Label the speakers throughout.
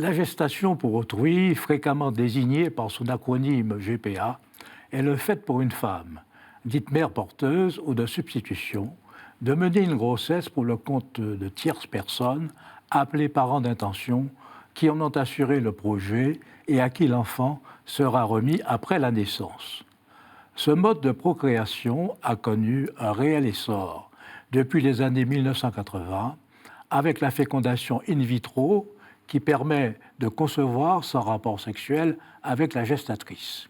Speaker 1: La gestation pour autrui, fréquemment désignée par son acronyme GPA, est le fait pour une femme, dite mère porteuse ou de substitution, de mener une grossesse pour le compte de tierces personnes, appelées parents d'intention, qui en ont assuré le projet et à qui l'enfant sera remis après la naissance. Ce mode de procréation a connu un réel essor depuis les années 1980, avec la fécondation in vitro, qui permet de concevoir sans rapport sexuel avec la gestatrice.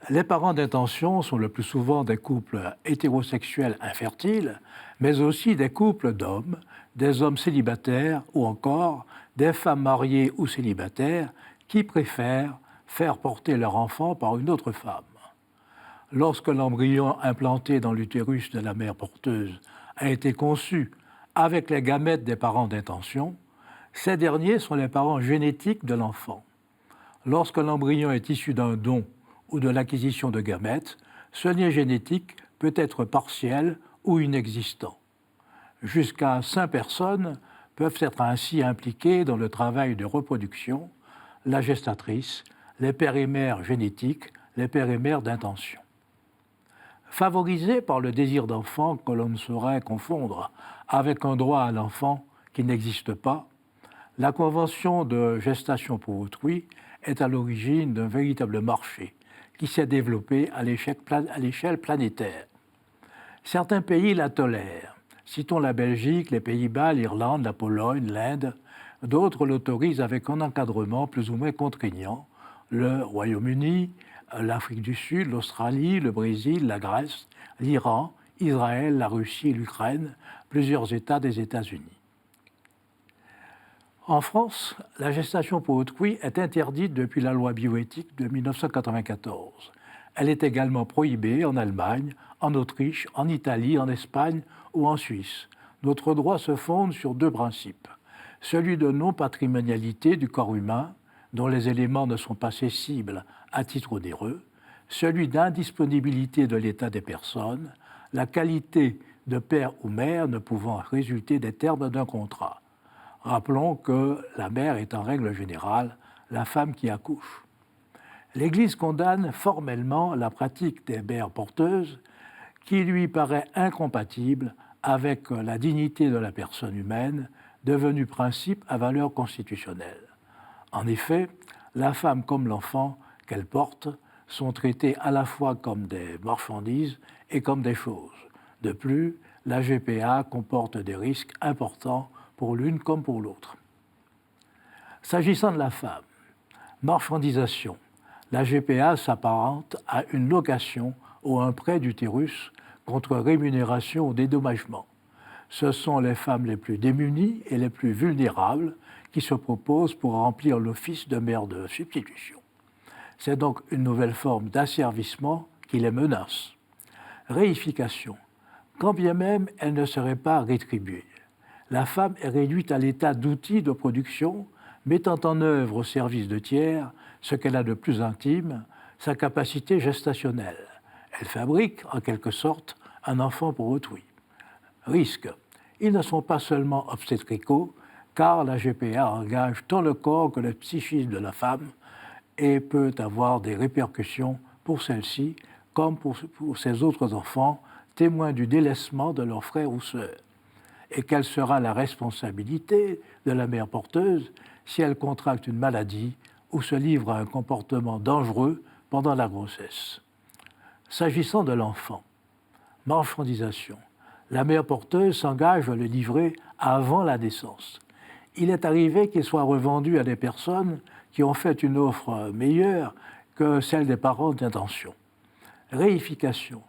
Speaker 1: Les parents d'intention sont le plus souvent des couples hétérosexuels infertiles, mais aussi des couples d'hommes, des hommes célibataires ou encore des femmes mariées ou célibataires qui préfèrent faire porter leur enfant par une autre femme. Lorsque l'embryon implanté dans l'utérus de la mère porteuse a été conçu avec les gamètes des parents d'intention, ces derniers sont les parents génétiques de l'enfant. Lorsque l'embryon est issu d'un don ou de l'acquisition de gamètes, ce lien génétique peut être partiel ou inexistant. Jusqu'à 5 personnes peuvent être ainsi impliquées dans le travail de reproduction, la gestatrice, les pères et mères génétiques, les pères et mères d'intention. Favorisés par le désir d'enfant que l'on ne saurait confondre avec un droit à l'enfant qui n'existe pas, la Convention de gestation pour autrui est à l'origine d'un véritable marché qui s'est développé à l'échelle planétaire. Certains pays la tolèrent. Citons la Belgique, les Pays-Bas, l'Irlande, la Pologne, l'Inde. D'autres l'autorisent avec un encadrement plus ou moins contraignant. Le Royaume-Uni, l'Afrique du Sud, l'Australie, le Brésil, la Grèce, l'Iran, Israël, la Russie, l'Ukraine, plusieurs États des États-Unis. En France, la gestation pour autrui est interdite depuis la loi bioéthique de 1994. Elle est également prohibée en Allemagne, en Autriche, en Italie, en Espagne ou en Suisse. Notre droit se fonde sur 2 principes. Celui de non-patrimonialité du corps humain, dont les éléments ne sont pas cessibles à titre onéreux, celui d'indisponibilité de l'état des personnes, la qualité de père ou mère ne pouvant résulter des termes d'un contrat. Rappelons que la mère est en règle générale la femme qui accouche. L'Église condamne formellement la pratique des mères porteuses qui lui paraît incompatible avec la dignité de la personne humaine, devenue principe à valeur constitutionnelle. En effet, la femme comme l'enfant qu'elle porte sont traités à la fois comme des marchandises et comme des choses. De plus, la GPA comporte des risques importants pour l'une comme pour l'autre. S'agissant de la femme, marchandisation, la GPA s'apparente à une location ou un prêt d'utérus contre rémunération ou dédommagement. Ce sont les femmes les plus démunies et les plus vulnérables qui se proposent pour remplir l'office de mère de substitution. C'est donc une nouvelle forme d'asservissement qui les menace. Réification, quand bien même elle ne serait pas rétribuée. La femme est réduite à l'état d'outil de production, mettant en œuvre au service de tiers ce qu'elle a de plus intime, sa capacité gestationnelle. Elle fabrique, en quelque sorte, un enfant pour autrui. Risques. Ils ne sont pas seulement obstétricaux, car la GPA engage tant le corps que le psychisme de la femme et peut avoir des répercussions pour celle-ci comme pour ses autres enfants, témoins du délaissement de leurs frères ou sœurs. Et quelle sera la responsabilité de la mère porteuse si elle contracte une maladie ou se livre à un comportement dangereux pendant la grossesse? S'agissant de l'enfant, marchandisation. La mère porteuse s'engage à le livrer avant la naissance. Il est arrivé qu'il soit revendu à des personnes qui ont fait une offre meilleure que celle des parents d'intention. Réification.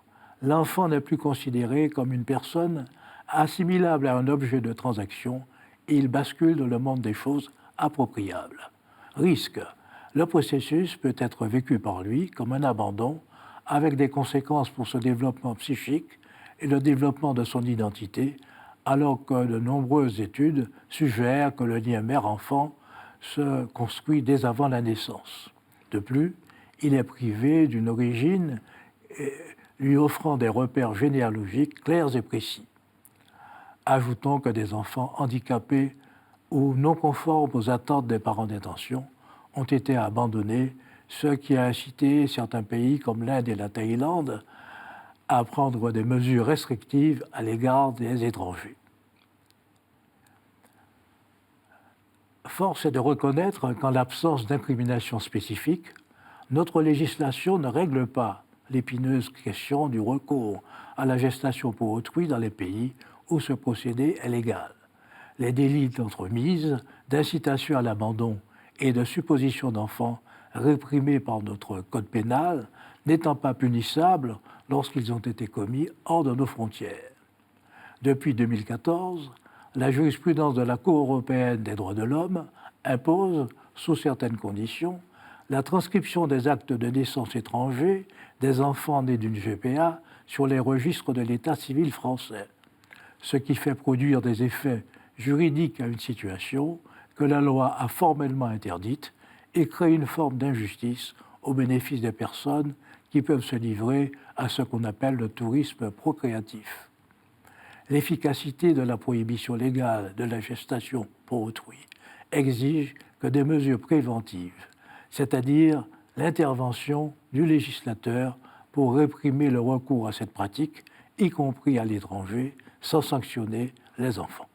Speaker 1: L'enfant n'est plus considéré comme une personne assimilable à un objet de transaction et il bascule dans le monde des choses appropriables. Risque. Le processus peut être vécu par lui comme un abandon avec des conséquences pour son développement psychique et le développement de son identité, alors que de nombreuses études suggèrent que le lien mère-enfant se construit dès avant la naissance. De plus, il est privé d'une origine lui offrant des repères généalogiques clairs et précis. Ajoutons que des enfants handicapés ou non conformes aux attentes des parents d'intention ont été abandonnés, ce qui a incité certains pays comme l'Inde et la Thaïlande à prendre des mesures restrictives à l'égard des étrangers. Force est de reconnaître qu'en l'absence d'incrimination spécifique, notre législation ne règle pas l'épineuse question du recours à la gestation pour autrui dans les pays où ce procédé est légal. Les délits d'entremise, d'incitation à l'abandon et de supposition d'enfants réprimés par notre code pénal n'étant pas punissables lorsqu'ils ont été commis hors de nos frontières. Depuis 2014, la jurisprudence de la Cour européenne des droits de l'homme impose, sous certaines conditions, la transcription des actes de naissance étrangers des enfants nés d'une GPA sur les registres de l'état civil français, ce qui fait produire des effets juridiques à une situation que la loi a formellement interdite et crée une forme d'injustice au bénéfice des personnes qui peuvent se livrer à ce qu'on appelle le tourisme procréatif. L'efficacité de la prohibition légale de la gestation pour autrui exige que des mesures préventives, c'est-à-dire l'intervention du législateur pour réprimer le recours à cette pratique, y compris à l'étranger, sans sanctionner les enfants.